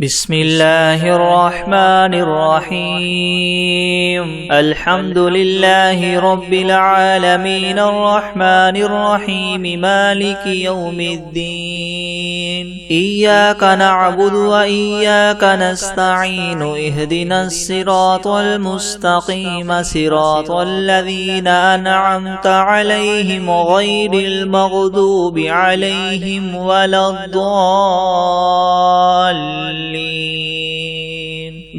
بسم الله الرحمن الرحيم. الحمد لله رب العالمين الرحمن الرحيم مالك يوم الدين. إياك نعبد وإياك نستعين. اهدنا الصراط المستقيم صراط الذين أنعمت عليهم غير المغضوب عليهم ولا الضالين.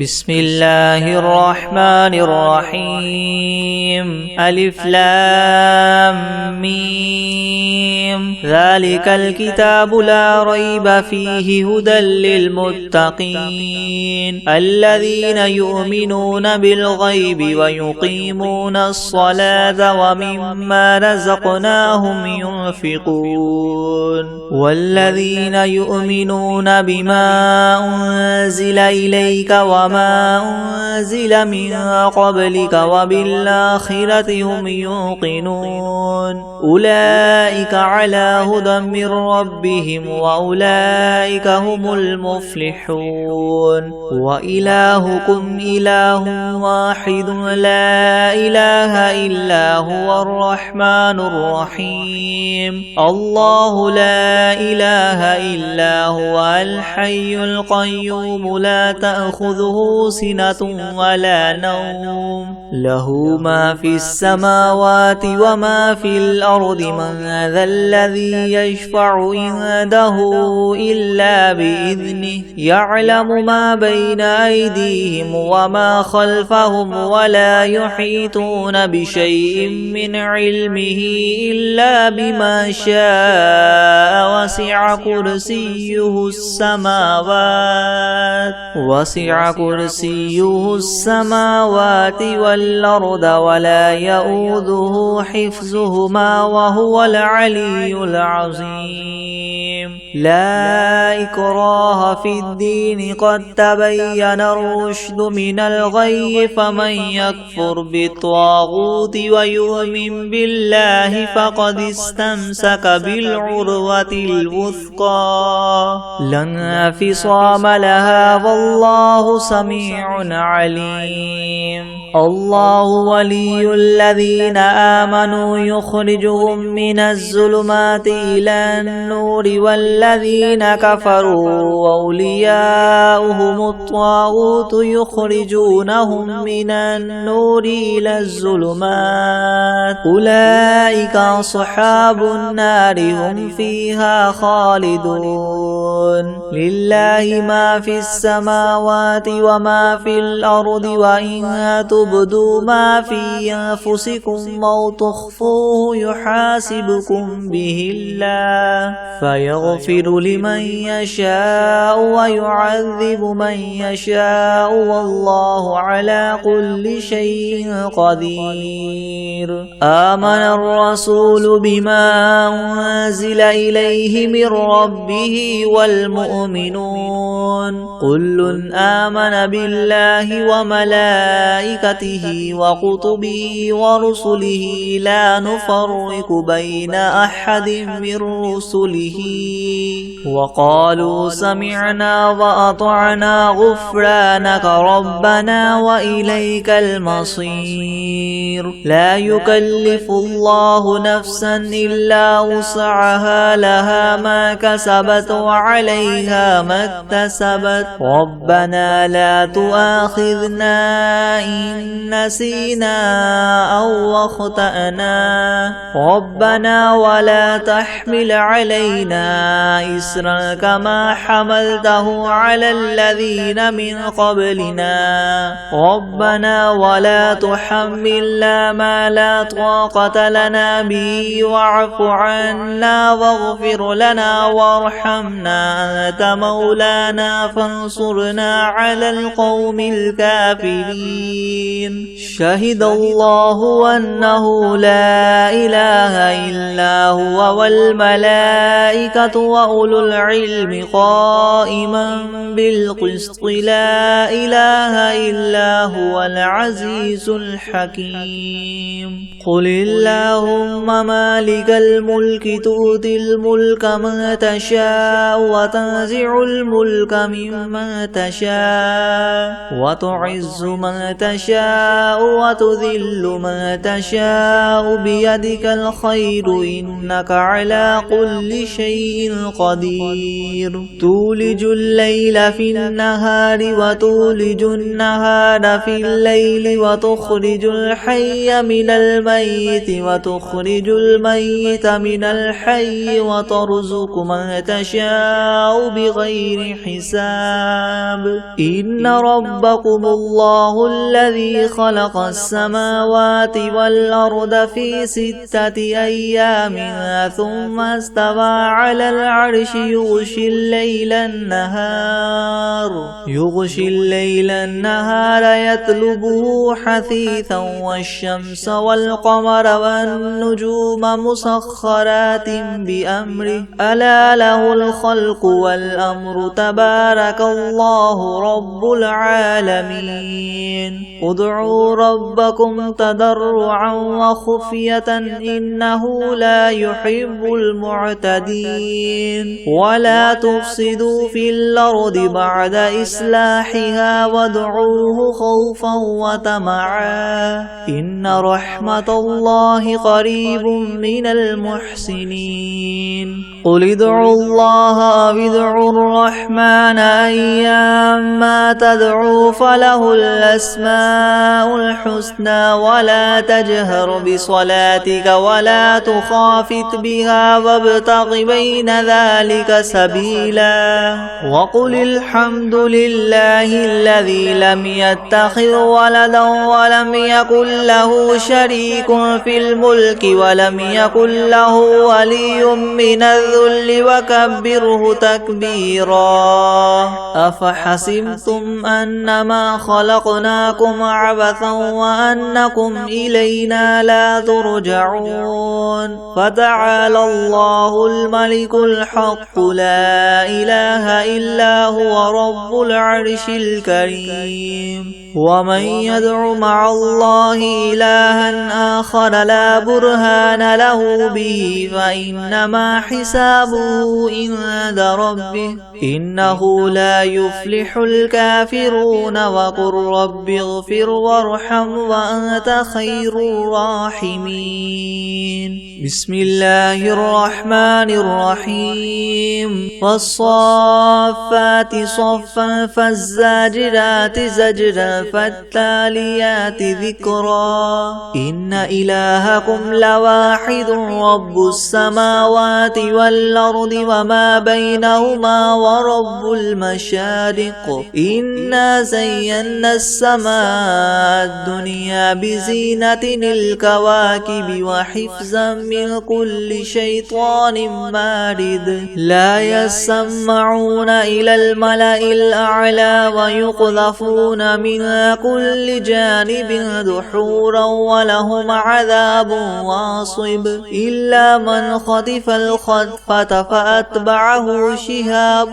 بسم الله الرحمن الرحيم. ألف لام ميم. ذلك الكتاب لا ريب فيه هدى للمتقين الذين يؤمنون بالغيب ويقيمون الصلاة ومما رزقناهم ينفقون والذين يؤمنون بما أنزل إليك وما أنزل من قبلك وبالآخرة هم يوقنون أولئك على هدى من ربهم وأولئك هم المفلحون. وإلهكم إله واحد لا إله إلا هو الرحمن الرحيم. الله لا إله إلا هو الحي القيوم لا تأخذه سنة ولا نوم له ما في السماوات وما في الأرض. من ذا الذي يشفع عنده إلا بإذنه يعلم ما بين أيديهم وما خلفهم ولا يحيطون بشيء من علمه إلا بما شاء. وسع كرسيه السماوات والأرض ولا يؤوده حفظهما وهو العلي العظيم. لا إكراه في الدين قد تبين الرشد من الغي. فمن يكفر بالطاغوت ويؤمن بالله فقد استمسك بالعروة الوثقى لا انفصام لها والله سميع عليم. الله ولي الذين آمنوا يخرجهم من الظلمات إلى النور والذين كفروا أولياؤهم الطاغوت يخرجونهم من النور إلى الظلمات أولئك أصحاب النار هم فيها خالدون. لله ما في السماوات وما في الأرض وإن تبدوا ما في أنفسكم أو تخفوه يحاسبكم به الله فيغفر لمن يشاء ويعذب من يشاء والله على كل شيء قدير. آمن الرسول بما أنزل إليه من ربه والمؤمنون كل آمن بالله وملائكته وكتبه ورسله لا نفرق بين أحد من رسله وقالوا سمعنا وأطعنا غفرانك ربنا وإليك المصير. لا يكلف الله نفسا إلا وسعها لها ما كسبت وعليها ما اكتسبت ربنا لا تؤاخذنا إن نسينا أو أخطأنا ربنا ولا تحمل علينا إصرا كما حملته على الذين من قبلنا ربنا ولا تحملنا ما لا طاقة لنا به واعف عنا واغفر لنا وارحمنا أنت مولانا فانصرنا على القوم الكافرين. شهد الله أنه لا إله إلا هو والملائكة وأولو العلم قائما بالقسط لا إله إلا هو العزيز الحكيم. قل اللهم مالك الملك تؤتي الملك من تشاء وتنزع الملك ممن تشاء وتعز من تشاء وتذل من تشاء بيدك الخير إنك على كل شيء قدير تولج الليل في النهار وتولج النهار في الليل وتخرج الحي من الميت وتخرج الميت من الحي وترزق من تشاء بغير حساب إن ربكم الله الذي خلق السماوات والأرض في 6 أيام ثم استوى على العرش يغشي الليل النهار يطلبه حثيثا والشمس والقمر والنجوم مسخرات بأمره ألا له الخلق والأمر تبارك الله رب العالمين ادعوا ربكم تضرعا وخفية إنه لا يحب المعتدين ولا تفسدوا في الأرض بعد إصلاحها وادعوه خوفا وطمعا إن رحمة الله قريب من المحسنين قل ادعوا الله أو ادعوا الرحمن أيما تدعوا فله الأسماء الحسنى ولا تجهر بصلاتك ولا تخافت بها وابتغ بين ذلك سبيلا وقل الحمد لله الذي لم يتخذ ولدا ولم يكن له شريك في الملك ولم يكن له ولي من الذل وكبره تكبيرا أفحسبتم أنما خلقناكم عبثا وأنكم إلينا لا ترجعون فتعالى الله الملك الحق لا إله إلا هو رب العرش الكريم ومن يدع مع الله إلها آخر لا برهان له به فإنما حسابه عند ربه إنه لا يفلح الكافرون وقل رب اغفر وارحم وأنت خير الراحمين بسم الله الرحمن الرحيم والصافات صفا فالزاجرات زجرا فالتاليات ذكرا إن إلهكم لواحد رب السماوات والأرض وما بينهما ورب المشارق إنا زينا السماء الدنيا بزينة الكواكب وحفظا من كل شيطان مارد لا يسمعون إلى الملأ الأعلى ويقذفون من كل جانب دحورا ولهم عذاب واصب إلا من خطف الخطفة فأتبعه شهاب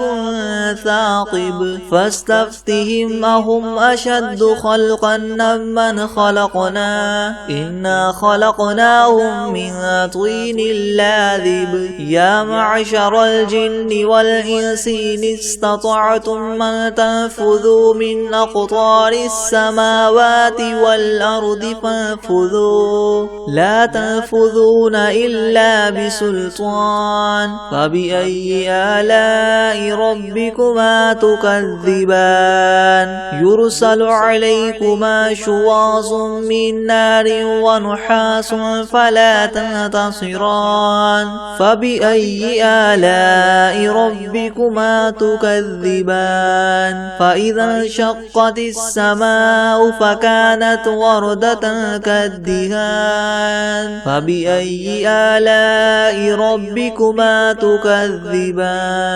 ثاقب فاستفتهم أهم أشد خلقا من خلقنا إنا خلقناهم من طين لاذب يا معشر الجن والإنس إن استطعتم من تنفذوا من أقطار السماوات والأرض فانفذوا لا تنفذون إلا بسلطان فبأي آلاء ربكما تكذبان يرسل عليكما شواظ من نار ونحاس فلا تنتصران فبأي آلاء ربكما تكذبان فإذا انشقت السماء فكانت وردة كالدهان فبأي آلاء ربكما تكذبان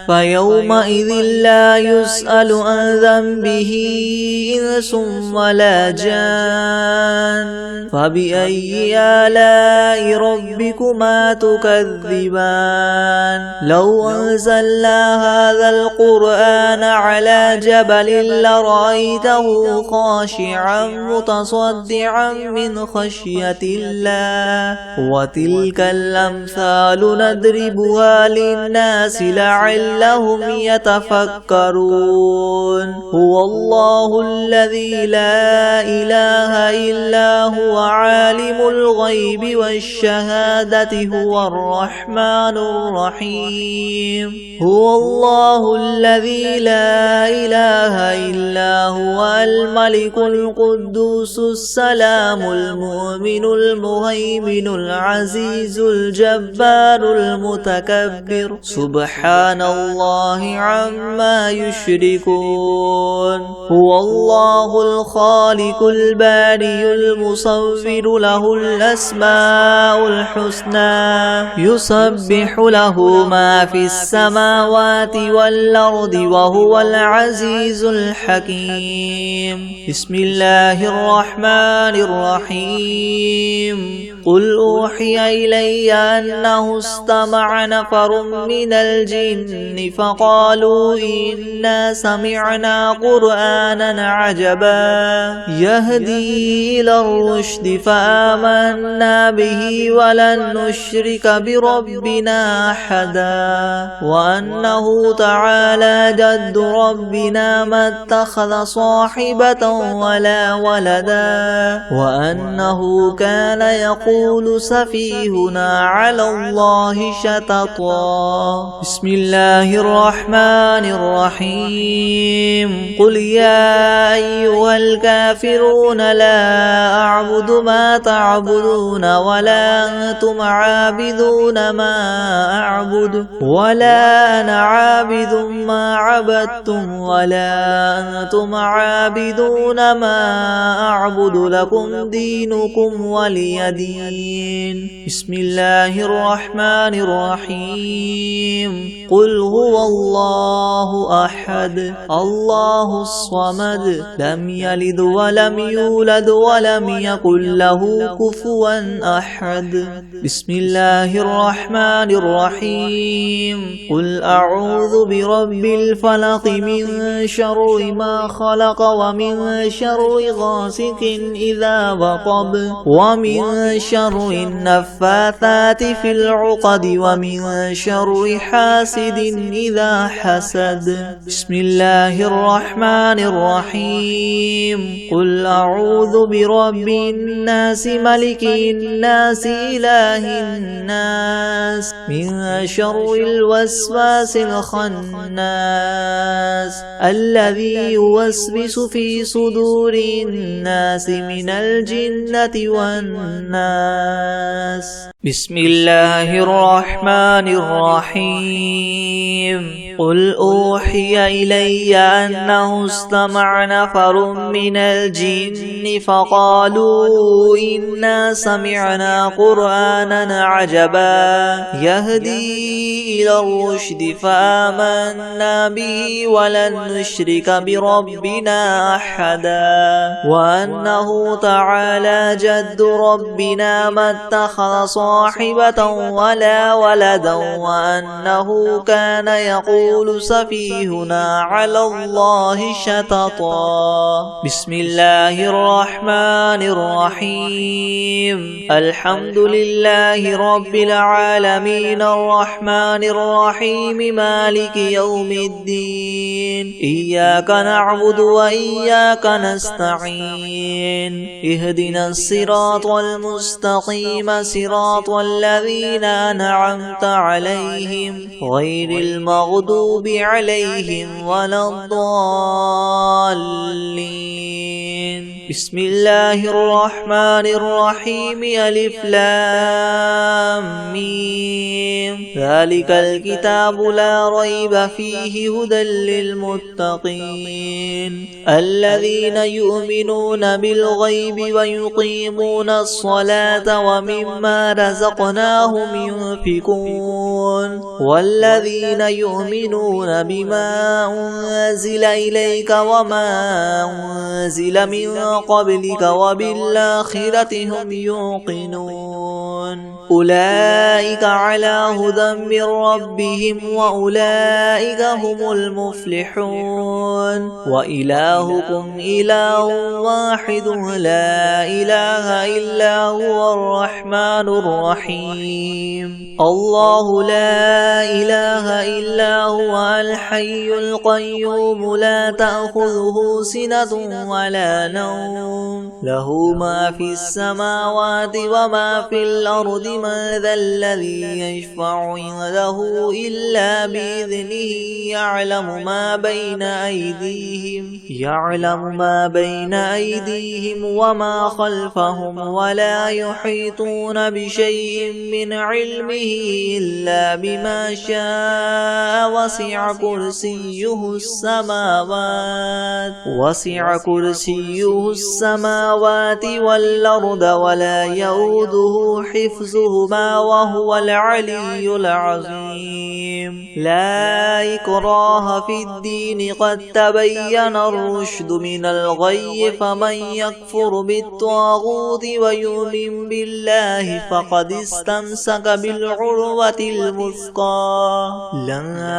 فيومئذ لا يسأل عن ذنبه إنس ولا جان فبأي آلاء ربكما تكذبان لو أنزلنا هذا القرآن على جبل لرأيته خاشعا متصدعا من خشية الله وتلك الأمثال نضربها للناس لعلهم يتفكرون هو الله الذي لا إله إلا هو عالم الغيب والشهادة هو الرحمن الرحيم هو الله الذي لا إله إلا هو الملك القدوس السلام المؤمن المهيمن العزيز الجبار المتكبر سبحان الله عما يشركون هو الله الخالق البارئ المصور له الأسماء الحسنى يسبح له ما في السماوات والأرض وهو العزيز الحكيم بسم الله الرحمن الرحيم قل أوحي إلي أنه استمع نفر من الجن فقالوا إنا سمعنا قرآنا عجبا يهدي إلى الرشد فآمنا به ولن نشرك بربنا أحدا وأنه تعالى جد ربنا ما اتخذ صاحبة ولا ولدا وأنه كان يقول سفيهنا على الله شططا بسم الله الرحمن الرحيم قل يا أيها الكافرون لا أعبد ما تعبدون ولا أنتم عابدون ما أعبد ولا أنا عابد ما عبدتم ولا أنتم عابدون ما أعبد لكم دينكم ولي دين بسم الله الرحمن الرحيم قل هو الله أحد الله الصمد لم يلد ولم يولد ولم يكن له كفوا أحد بسم الله الرحمن الرحيم قل أعوذ برب الفلق من شر ما خلق ومن شر غاسق إذا وقب ومن شر النفاثات في العقد ومن شر حاسد إذا حسد بسم الله الرحمن الرحيم قل أعوذ برب الناس ملك الناس إله الناس من شر الوسواس الخناس الذي يوسوس في صدور الناس من الجنة والناس بسم الله الرحمن الرحيم قل أوحي إلي أنه استمع نفر من الجن فقالوا إنا سمعنا قرآنا عجبا يهدي إلى الرشد فآمنا به ولن نشرك بربنا أحدا وأنه تعالى جد ربنا ما اتخذ صاحبة ولا ولدا وأنه كان يقول سفيهنا على الله شططا بسم الله الرحمن الرحيم الحمد لله رب العالمين الرحمن الرحيم مالك يوم الدين إياك نعبد وإياك نستعين اهدنا الصراط المستقيم صراط الذين أنعمت عليهم غير المغضوب عليهم ولا الضالين بسم الله الرحمن الرحيم ألف لام ميم ذلك الكتاب لا ريب فيه هدى للمتقين الذين يؤمنون بالغيب ويقيمون الصلاة ومما رزقناهم ينفقون والذين يؤمنون بما أنزل إليك وما أنزل من قبلك وبالآخرة هم يوقنون أولئك على هدى من ربهم وأولئك هم المفلحون وإلهكم إله واحد لا إله إلا هو الرحمن الرحيم الله لا إله إلا هو الحي القيوم لا تأخذه سنة ولا نوم له ما في السماوات وما في الأرض من ذا الذي يشفع عنده إلا بإذنه يعلم ما بين أيديهم وما خلفهم ولا يحيطون بشيء من علمه إلا بما شاء وسع كرسيه السماوات والأرض ولا يؤوده حفظهما وهو العلي العظيم لا إكراه في الدين قد تبين الرشد من الغي فمن يكفر بالطاغوت ويؤمن بالله فقد استمسك بالعروة الوثقى لا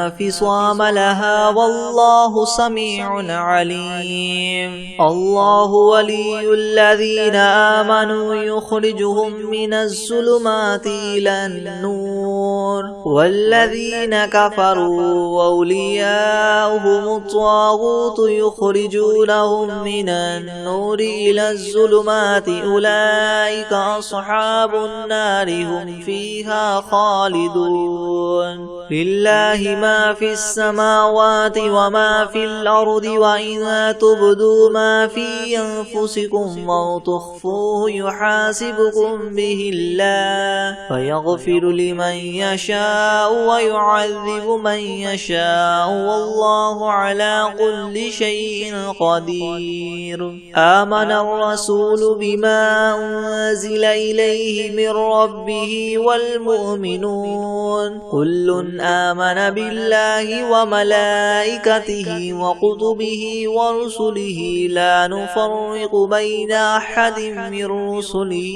انفصام لها والله سميع عليم الله ولي الذين آمنوا يخرجهم من الظلمات إلى النور والذين كفروا وأولياؤهم الطاغوت يخرجونهم من النور إلى الظلمات أولئك أصحاب النار هم فيها خالدون لله ما في السماوات وما في الأرض وإن تبدوا ما في أنفسكم أو تخفوه يحاسبكم به الله فيغفر لمن يشاء ويعذب من يشاء والله على كل شيء قدير آمن الرسول بما أنزل إليه من ربه والمؤمنون كل آمن بالله وملائكته وكتبه ورسله لا نفرق بين أحد من رسله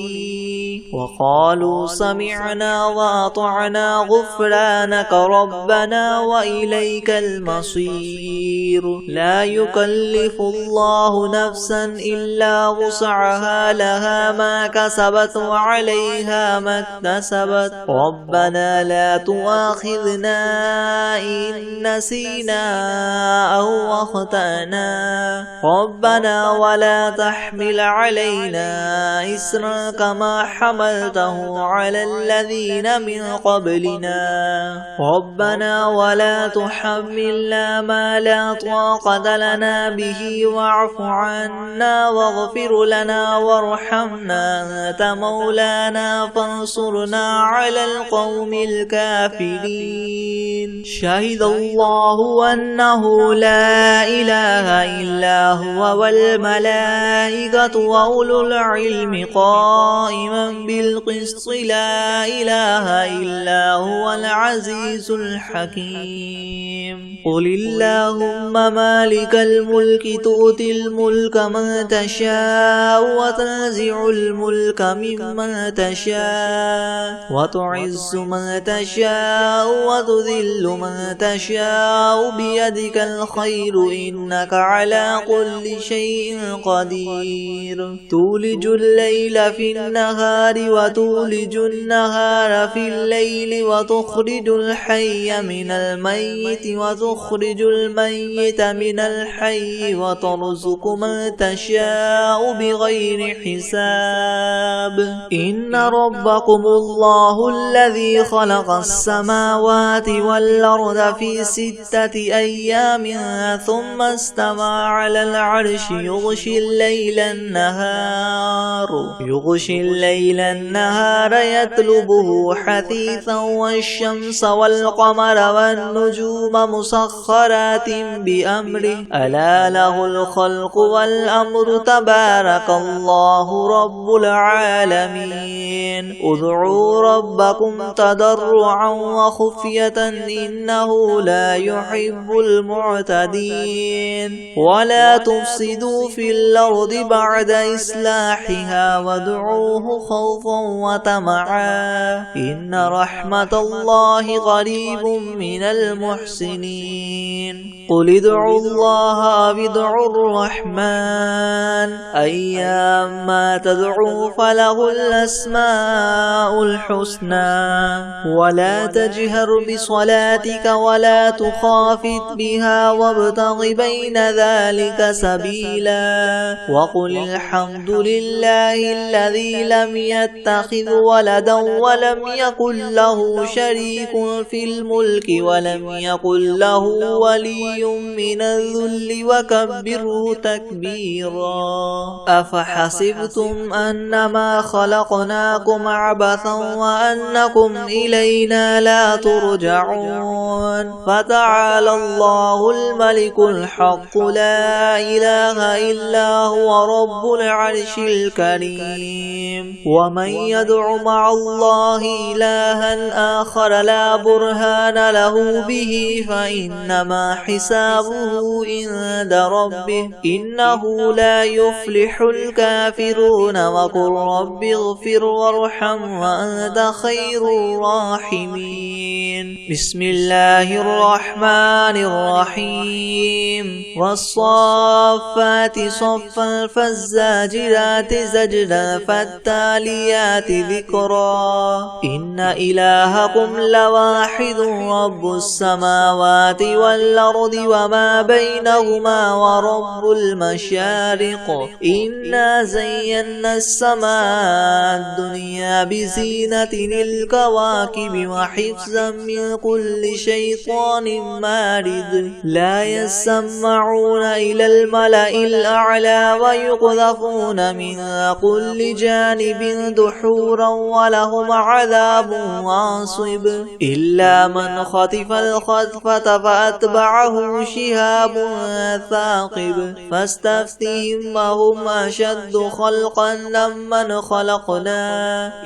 وقالوا سمعنا وأطعنا غفرانك ربنا وإليك المصير لا يكلف الله نفسا إلا وسعها لها ما كسبت وعليها ما اكتسبت ربنا لا تؤاخذنا إن نسينا أو أخطأنا ربنا ولا تحمل علينا إسرا كما حملته على الذين من قبلنا ربنا ولا تحملنا ما لا طاقة لنا به واعف عنا واغفر لنا وارحمنا أنت مولانا فانصرنا على القوم الكافرين شهد الله أنه لا إله إلا هو والملائكة وأولو العلم قائما بالقسط لا إله إلا هو العزيز الحكيم قل اللهم مالك الملك تؤتي الملك من تشاء وتنزع الملك ممن تشاء وتعز من تشاء وتذل من تشاء بيدك الخير إنك على كل شيء قدير تولج الليل في النهار وتولج النهار في الليل وتخرج الحي من الميت وتخرج الميت من الحي وترزق من تشاء بغير حساب إن ربكم الله الذي خلق السماوات والأرض في 6 أيام ثم استوى على العرش يغشي الليل النهار يطلبه حثيثا والشمس والقمر والنجوم مسخرات بأمره ألا له الخلق والأمر تبارك الله رب العالمين ادعوا ربكم تضرعا وخفية إنه لا يحب المعتدين ولا تفسدوا في الأرض بعد إصلاحها وادعوه خوفا وطمعا إن رحمة الله قريب من المحسنين قل ادعوا الله أو ادعوا الرحمن أيما تدعوا فله الأسماء الحسنى ولا تجهر بصلاتك ولا تخافت بها وابتغ بين ذلك سبيلا وقل الحمد لله الذي لم يتخذ ولدا ولم يكن له شريك في الملك ولم يكن له ولي من الذل وكبره تكبيرا أفحسبتم أنما خلقناكم عبثا وأنكم إلينا لا ترجعون فتعالى الله الملك الحق لا إله إلا هو رب العرش الكريم ومن يدع مع الله إلها آخر لا برهان له به فإنما حسابه عند ربه إنه لا يفلح الكافرون وقل رب اغفر وارحم وأنت خير الراحمين بسم الله الرحمن الرحيم والصافات صفا فالزاجرات زجرا فالتاليات ذكرا إن إلهكم لواحد رب السماوات والأرض وما بينهما ورب المشارق إنا زينا السماء الدنيا بزينة الكواكب وحفظا من كل شيطان مارد لا يسمعون إلى الملأ الأعلى ويقذفون من كل جانب دحورا ولهم عذاب واصب إلا من خطف الخطفة فأتبعه شهاب ثاقب فاستفتهم وهم أشد خلقا ممن خلقنا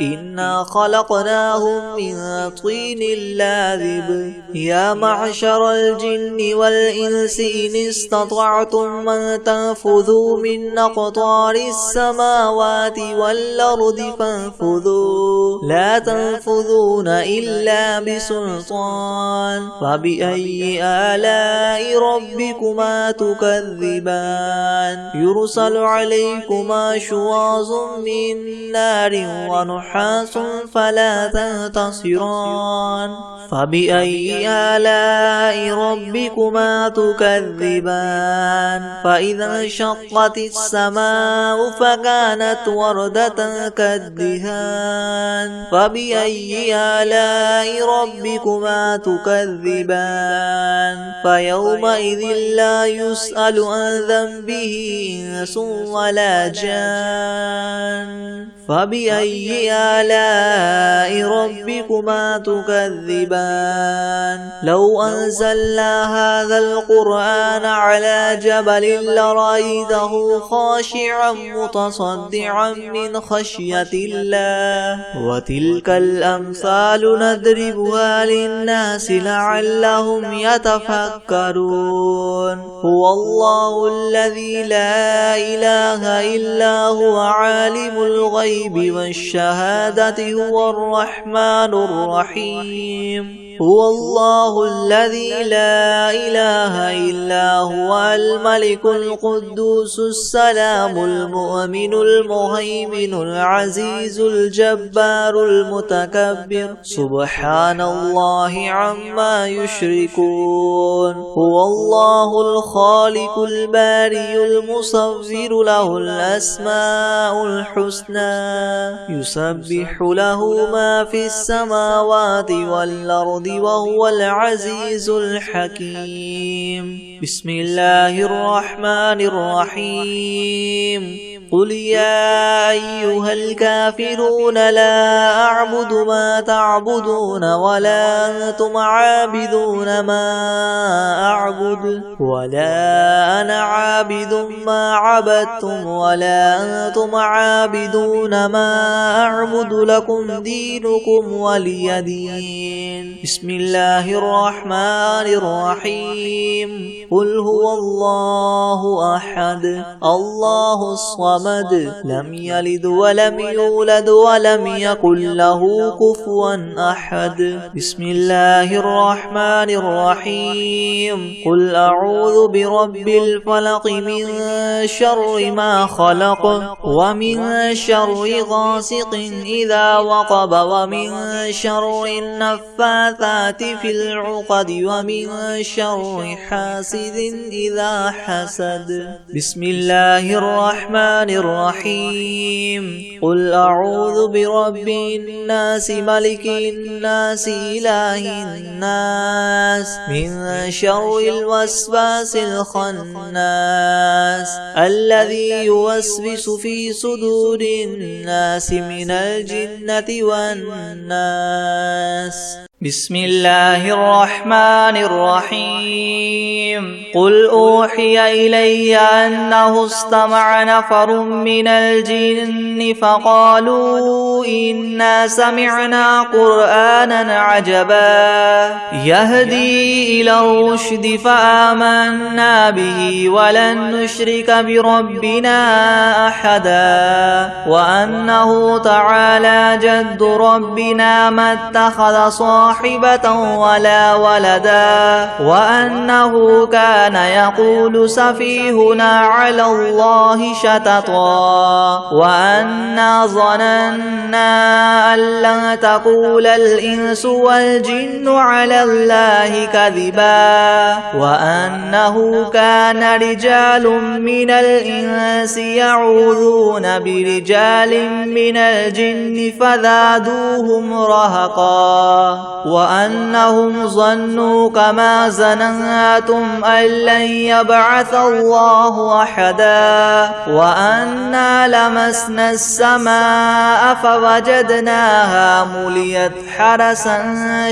إنا خلقناهم من طين لاذب يا معشر الجن والإنس إن استطعتم من تنفذوا من أقطار السماوات والأرض فانفذوا لا تنفذون إلا بسلطان فبأي آلاء ربكما تكذبان يرسل عليكما شواظ من نار ونحاس فلا تنتصران فبأي آلاء ربكما تكذبان فإذا انشقت السماء فكانت وردة كالدهان فبأي آلاء ربكما تكذبان فيومئذ لا يسأل عن ذنبه إنس ولا جان فبأي آلاء ربكما تكذبان لو أنزلنا هذا القرآن على جبل لرأيته خاشعا متصدعا من خشية الله وتلك الأمثال نضربها للناس لعلهم يتفكرون هو الله الذي لا إله إلا هو عالم الغيب والشهادة هو الرحمن الرحيم هو الله الذي لا إله إلا هو الملك القدوس السلام المؤمن المهيمن العزيز الجبار المتكبر سبحان الله عما يشركون هو الله الخالق الباري المصور له الأسماء الحسنى يسبح له ما في السماوات والأرض وهو العزيز الحكيم بسم الله الرحمن الرحيم قل يا أيها الكافرون لا أعبد ما تعبدون ولا أنتم عابدون ما أعبد ولا أنا عابد ما عبدتم ولا أنتم عابدون ما أعبد لكم دينكم ولي دين. بسم الله الرحمن الرحيم. قل هو الله أحد الله الصمد لم يلد ولم يولد ولم يكن له كفوا أحد. بسم الله الرحمن الرحيم. قل أعوذ برب الفلق من شر ما خلق ومن شر غاسق إذا وقب ومن شر النفاثات في العقد ومن شر حاسد إذا حسد. بسم الله الرحمن الرحيم. قل أعوذ برب الناس ملك الناس إله الناس من شر الوسواس الخناس الذي يوسوس في صدور الناس من الجنة والناس. بسم الله الرحمن الرحيم. قل أوحي إلي أنه استمع نفر من الجن فقالوا إنا سمعنا قرآنا عجبا يهدي إلى الرشد فآمنا به ولن نشرك بربنا أحدا وأنه تعالى جد ربنا ما اتخذ صاحبة ولا ولدا وأنه كان يقول سفيهنا على الله شططا وأنا ظننا أن لن تقول الإنس والجن على الله كذبا وأنه كان رجال من الإنس يعوذون برجال من الجن فزادوهم رهقا وأنهم ظنوا كما ظننتم أن لن يبعث الله أحدا وأنا لمسنا السماء فوجدناها مليت حرسا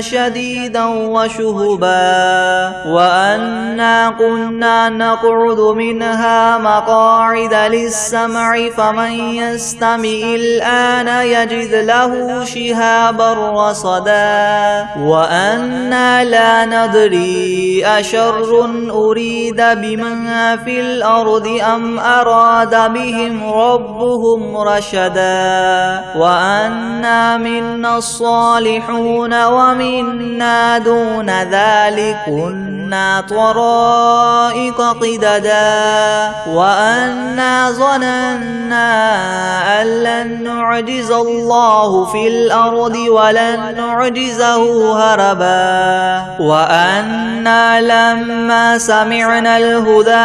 شديدا وشهبا وأنا كنا نقعد منها مقاعد للسمع فمن يستمع الآن يجد له شهابا رصدا وأنا لا ندري أشر أريد بمن في الأرض أم أراد بهم ربهم رشدا وأنا منا الصالحون ومنا دون ذلك كنا طرائق قددا وأنا ظننا أن لن نعجز الله في الأرض ولن نعجزه هربا وأنا لما سمعنا الهدى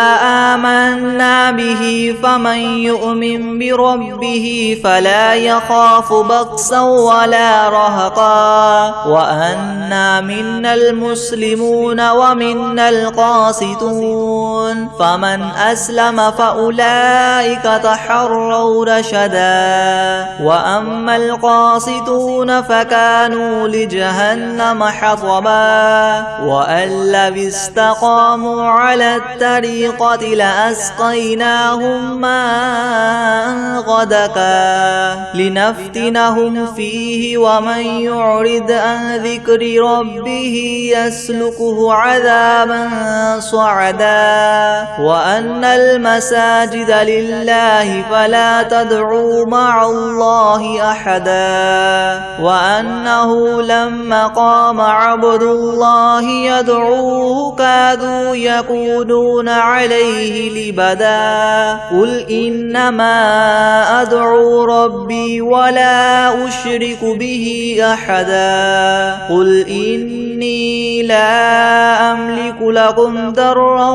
آمنا به فمن يؤمن بربه فلا يخاف بخسا ولا رهقا وأنا منا المسلمون ومنا القاسطون فمن أسلم فأولئك تحروا رشدا وأما القاسطون فكانوا لجهنم حطبا وأن لو استقاموا على الطريقة لأسقيناهم ماء غدقا لنفتنهم فيه ومن يعرض عن ذكر ربه يسلكه عذابا صعدا وأن المساجد لله فلا تدعوا مع الله أحدا وأنه لما قام عبد الله يدعوه كادوا يكونون عليه لبدا قل إنما أدعو ربي ولا أشرك به أحدا قل إني لا أملك أملك لكم ضرا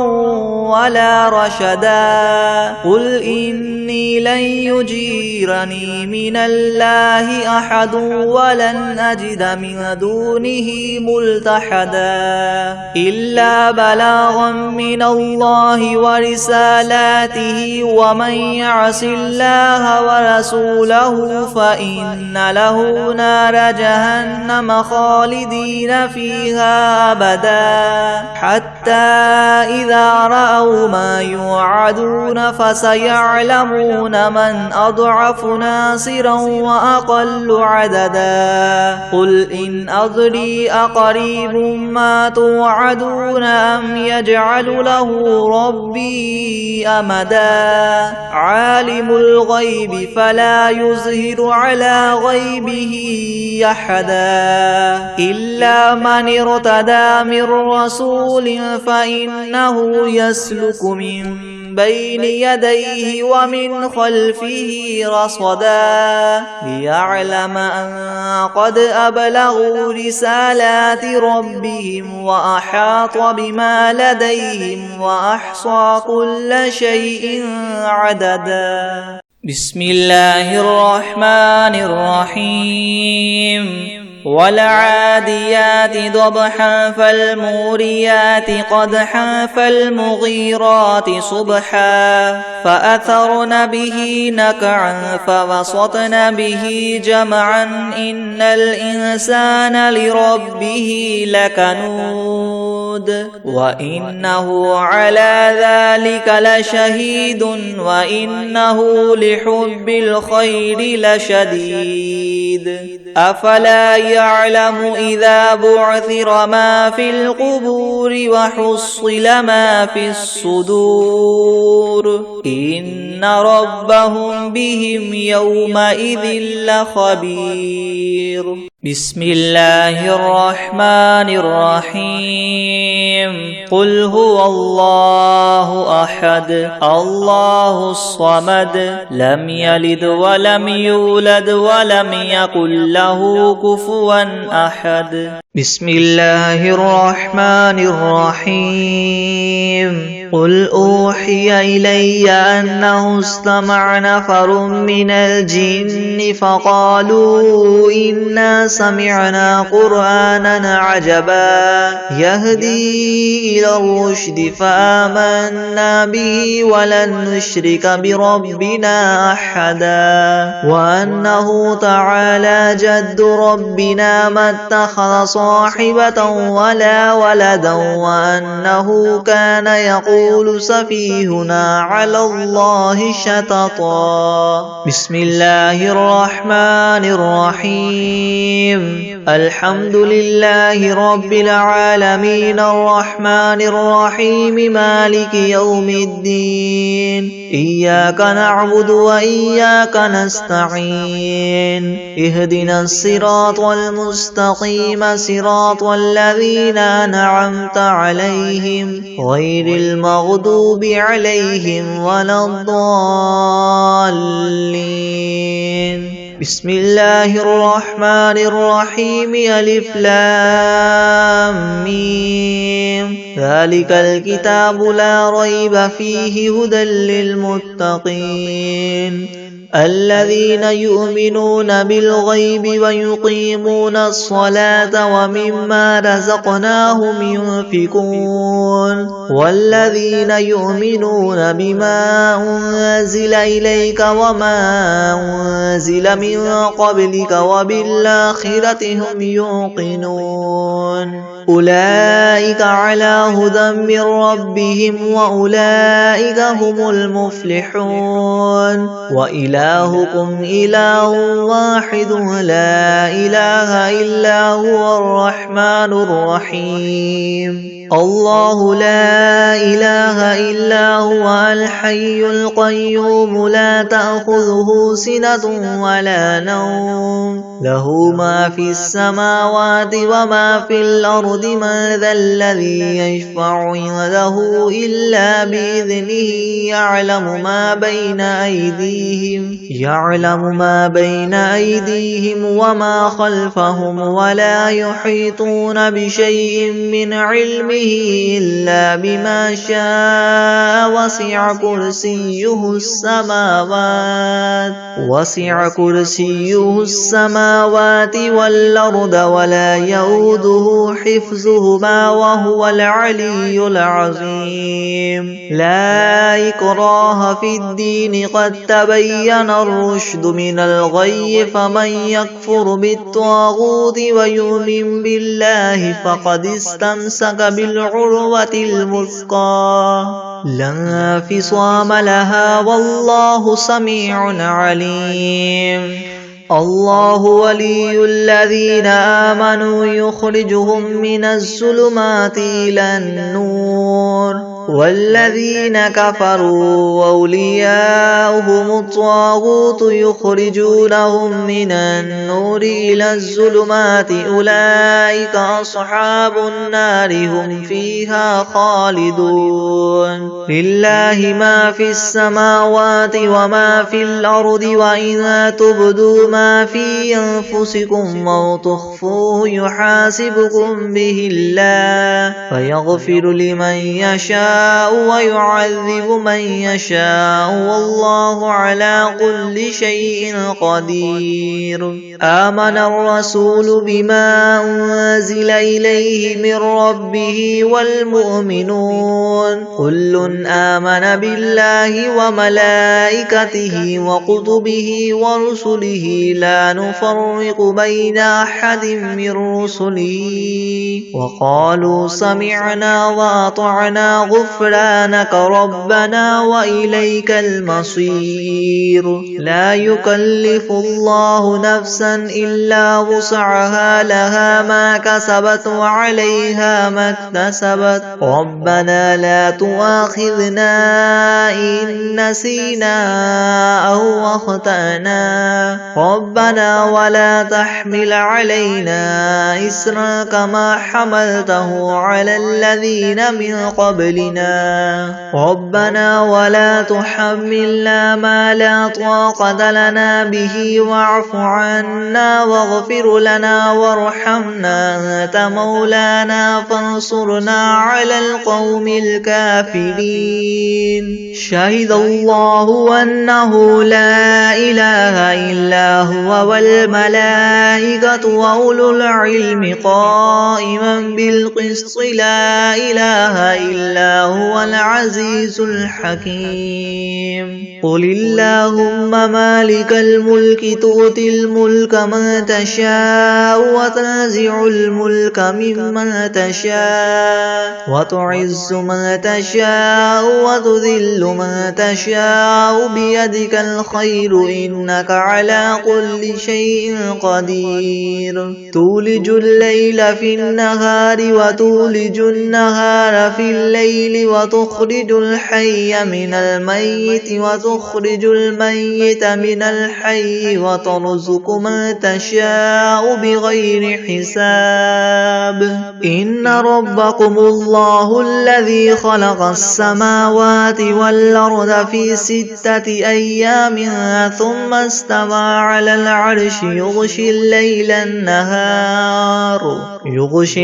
ولا رشدا قل إني لن يجيرني من الله أحد ولن أجد من دونه ملتحدا إلا بلاغا من الله ورسالاته ومن يعص الله ورسوله فإن له نار جهنم خالدين فيها أبدا حتى إذا رأوا ما يوعدون فسيعلمون من أضعف ناصرا وأقل عددا قل إن أدري أقريب ما توعدون أم يجعل له ربي أمدا عالم الغيب فلا يظهر على غيبه أحدا إلا من ارتدى من رسول فإنه يسلك من بين يديه ومن خلفه رصدا ليعلم أن قد أبلغوا رسالات ربهم وأحاط بما لديهم وأحصى كل شيء عددا بسم الله الرحمن الرحيم والعاديات ضبحا فالموريات قدحا فالمغيرات صبحا فأثرن به نقعا فوسطن به جمعا إن الإنسان لربه لكنود وإنه على ذلك لشهيد وإنه لحب الخير لشديد أفلا يعلم إذا بعثر ما في القبور وحصل ما في الصدور إن ربهم بهم يومئذ لخبير بسم الله الرحمن الرحيم قل هو الله أحد الله الصمد لم يلد ولم يولد ولم يكن له كفوا أحد بسم الله الرحمن الرحيم قل أوحي إلي أنه استمع نفر من الجن فقالوا إنا سمعنا قرآنا عجبا يهدي إلى الرشد فآمنا به ولن نشرك بربنا أحدا وأنه تعالى جد ربنا ما اتخذ صاحبة ولا ولدا وأنه كان يقول سفيهنا على الله شططا بسم الله الرحمن الرحيم الحمد لله رب العالمين الرحمن الرحيم مالك يوم الدين إياك نعبد وإياك نستعين اهدنا الصراط المستقيم صراط الذين أنعمت عليهم غير المغضوب عليهم ولا الضالين بسم الله الرحمن الرحيم ألف لام ميم ذلك الكتاب لا ريب فيه هدى للمتقين الذين يؤمنون بالغيب ويقيمون الصلاة ومما رزقناهم ينفقون والذين يؤمنون بما أنزل إليك وما أنزل من قبلك وبالآخرة هم يوقنون أولئك على هدى من ربهم وأولئك هم المفلحون وإلهكم إله واحد لا إله إلا هو الرحمن الرحيم الله لا إله إلا هو الحي القيوم لا تأخذه سنة ولا نوم له ما في السماوات وما في الأرض الأرض من ذا الذي يشفع عنده إلا بإذنه يعلم ما بين أيديهم وما خلفهم ولا يحيطون بشيء من علمه إلا بما شاء وسع كرسيه السماوات والأرض ولا يؤوده حفظهما وهو العلي العظيم لا إكراه في الدين قد تبين الرشد من الغي فمن يكفر بالطاغوت ويؤمن بالله فقد استمسك بالعروة الوثقى لا انفصام لها والله سميع عليم الله ولي الذين آمنوا يخرجهم من الظلمات إلى النور والذين كفروا أولياؤهم الطاغوت يخرجونهم من النور إلى الظلمات أولئك أصحاب النار هم فيها خالدون لله ما في السماوات وما في الأرض وإن تبدوا ما في أنفسكم أو تخفوه يحاسبكم به الله فيغفر لمن يشاء ويعذب من يشاء والله على كل شيء قدير آمن الرسول بما أنزل إليه من ربه والمؤمنون كل آمن بالله وملائكته وكتبه ورسله لا نفرق بين أحد من رسله وقالوا سمعنا وأطعنا غفرانك ربنا وإليك المصير لا يكلف الله نفسا إلا وسعها لها ما كسبت وعليها ما اكتسبت ربنا لا تؤاخذنا إن نسينا أو أخطأنا ربنا ولا تحمل علينا إسرا كما حملته على الذين من قبلنا ربنا ولا تحملنا ما لا طاقة لنا به واعف عنا واغفر لنا وارحمنا أنت مولانا فانصرنا على القوم الكافرين شهد الله أنه لا إله إلا هو والملائكة وأولو العلم قائما بالقسط لا إله إلا هو العزيز الحكيم قل اللهم مالك الملك تؤتي الملك من تشاء وتنزع الملك ممن تشاء وتعز من تشاء وتذل من تشاء بيدك الخير إنك على كل شيء قدير تولج الليل في النهار وتولج النهار في الليل وتخرج الحي من الميت وتخرج الميت من الحي وترزق من تشاء بغير حساب إن ربكم الله الذي خلق السماوات والأرض في 6 أيام ثم استوى على العرش يغشي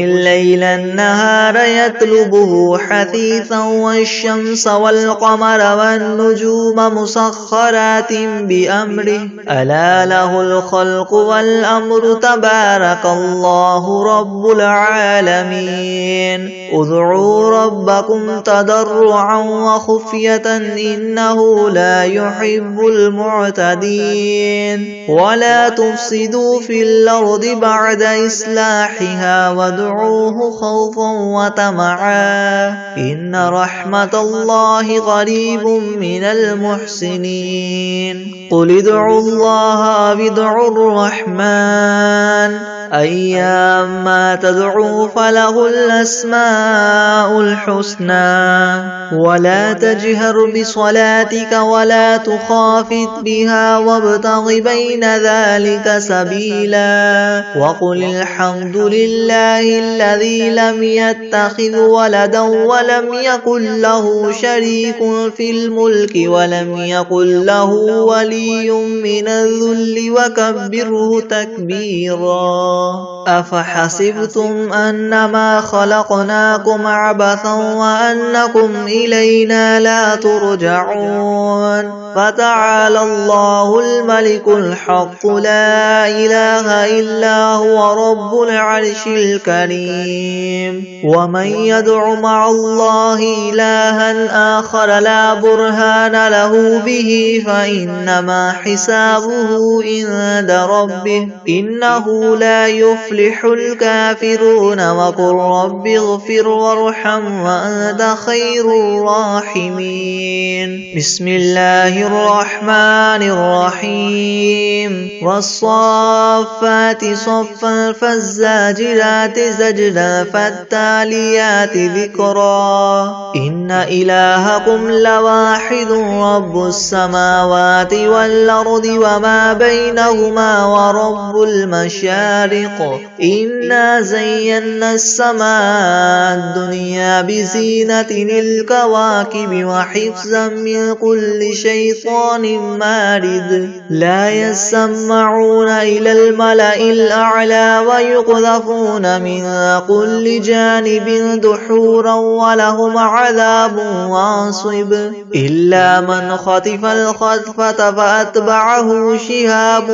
الليل النهار يطلبه حثيثا والشمس والقمر والنجوم مسخرات بأمره ألا له الخلق والأمر تبارك الله رب العالمين ادعوا ربكم تضرعا وخفية إنه لا يحب المعتدين ولا تفسدوا في الأرض بعد إصلاحها وادعوه خوفا وطمعا إن رحمة الله قريب من المحسنين قل ادعوا الله أو ادعوا الرحمن أيما تدعو فله الأسماء الحسنى ولا تجهر بصلاتك ولا تخافت بها وابتغ بين ذلك سبيلا وقل الحمد لله الذي لم يتخذ ولدا ولم يكن له شريك في الملك ولم يكن له ولي من الذل وكبره تكبيرا أفحسبتم أنما خلقناكم عبثا وأنكم إلينا لا ترجعون فتعالى الله الملك الحق لا إله إلا هو رب العرش الكريم ومن يدع مع الله إلها آخر لا برهان له به فإنما حسابه عند ربه إنه لا يفلح الكافرون وقل رب اغفر وارحم وأنت خير الراحمين بسم الله الرحمن الرحيم والصافات صفا فالزاجرات زجرا فالتاليات ذكرا إن إلهكم لواحد رب السماوات والأرض وما بينهما ورب المشارق إنا زينا السماء الدنيا بزينة الكواكب وحفظا من كل شيطان مارد لا يسمعون إلى الملأ الأعلى ويقذفون من كل جانب دحورا ولهم عذاب واصب إلا من خطف الخطفة فأتبعه شهاب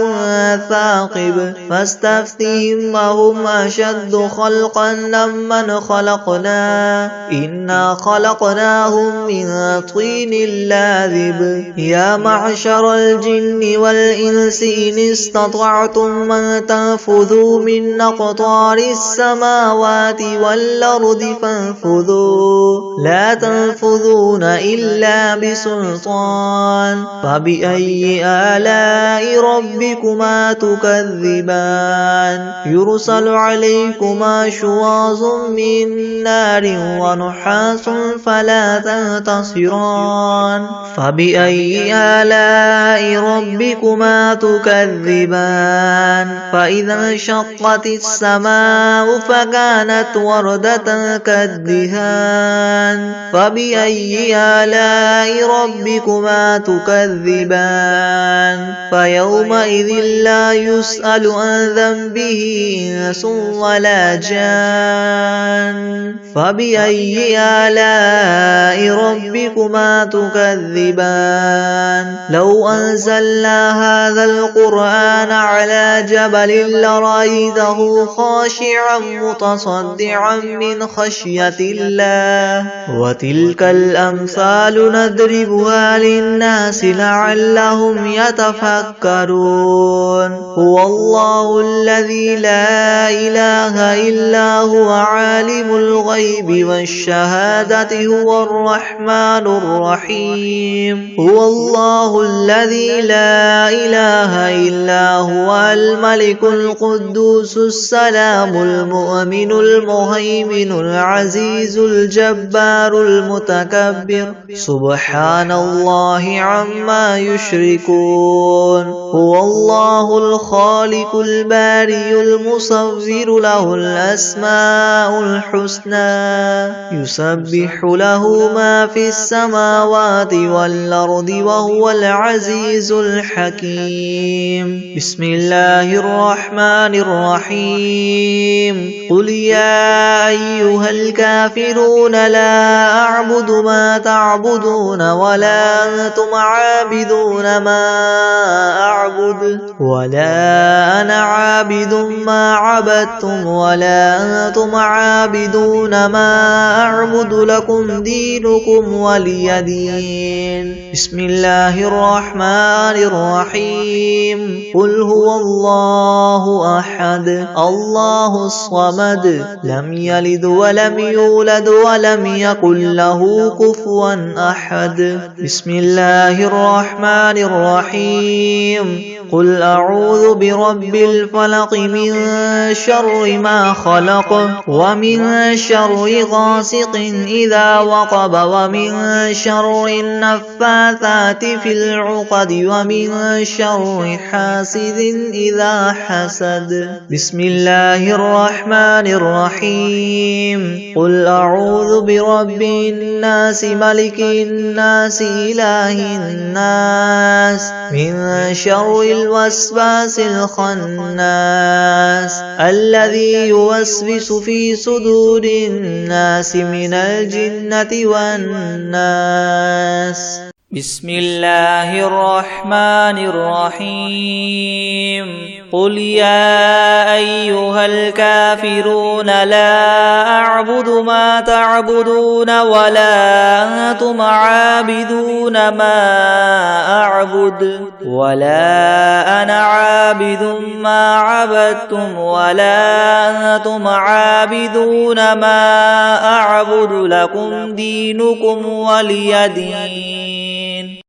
ثاقب فاستفتهم أهم أشد خلقا ممن خلقنا إنا خلقناهم من طين لاذب يا معشر الجن والإنس إن استطعتم من تنفذوا من أقطار السماوات والأرض فانفذوا لا تنفذون إلا بسلطان فبأي آلاء ربكما تكذبان يرسل عليكما شواظ من نار ونحاس فلا تنتصران فبأي آلاء ربكما تكذبان فإذا انشقت السماء فكانت وردة كالدهان فبأي آلاء ربكما تكذبان فيومئذ لا يسأل عن ذنبه إنس ولا جان فبأي آلاء ربكما تكذبان لو أنزلنا هذا القرآن على جبل لرأيته خاشعا متصدعا من خشية الله وتلك الأمثال نضربها للناس لعلهم يتفكرون هو الله الذي لا إله إلا هو عالم الغيب والشهادة هو الرحمن الرحيم هو الله الذي لا إله إلا هو الملك القدوس السلام المؤمن المهيمن العزيز الجبار المتكبر سبحان الله عما يشركون هو الله الخالق الباري المصور له الأسماء الحسنى يسبح له ما في السماوات والأرض وهو العزيز الحكيم بسم الله الرحمن الرحيم قل يا أيها الكافرون لا أعبد ما تعبدون ولا أنتم عابدون ما أعبد ولا أنا عابد ما عبدتم ولا أنتم عابدون ما أعبد لكم دينكم ولي دين بسم الله الرحمن الرحيم قل هو الله أحد الله الصمد لم يلد ولم يولد ولم يكن له كفوا أحد بسم الله الرحمن الرحيم قل أعوذ برب الفلق من شر ما خلق ومن شر غاسق إذا وقب ومن شر النفاثات في العقد ومن شر حاسد إذا حسد. بسم الله الرحمن الرحيم. قل أعوذ برب الناس ملك الناس إله الناس من شر الوسواس الخناس الذي يوسوس في صدور الناس من الجنة والناس. بسم الله الرحمن الرحيم. قل يا أيها الكافرون لا أعبد ما تعبدون ولا أنتم عابدون ما أعبد ولا أنا عابد ما عبدتم ولا أنتم عابدون ما أعبد لكم دينكم ولي دين.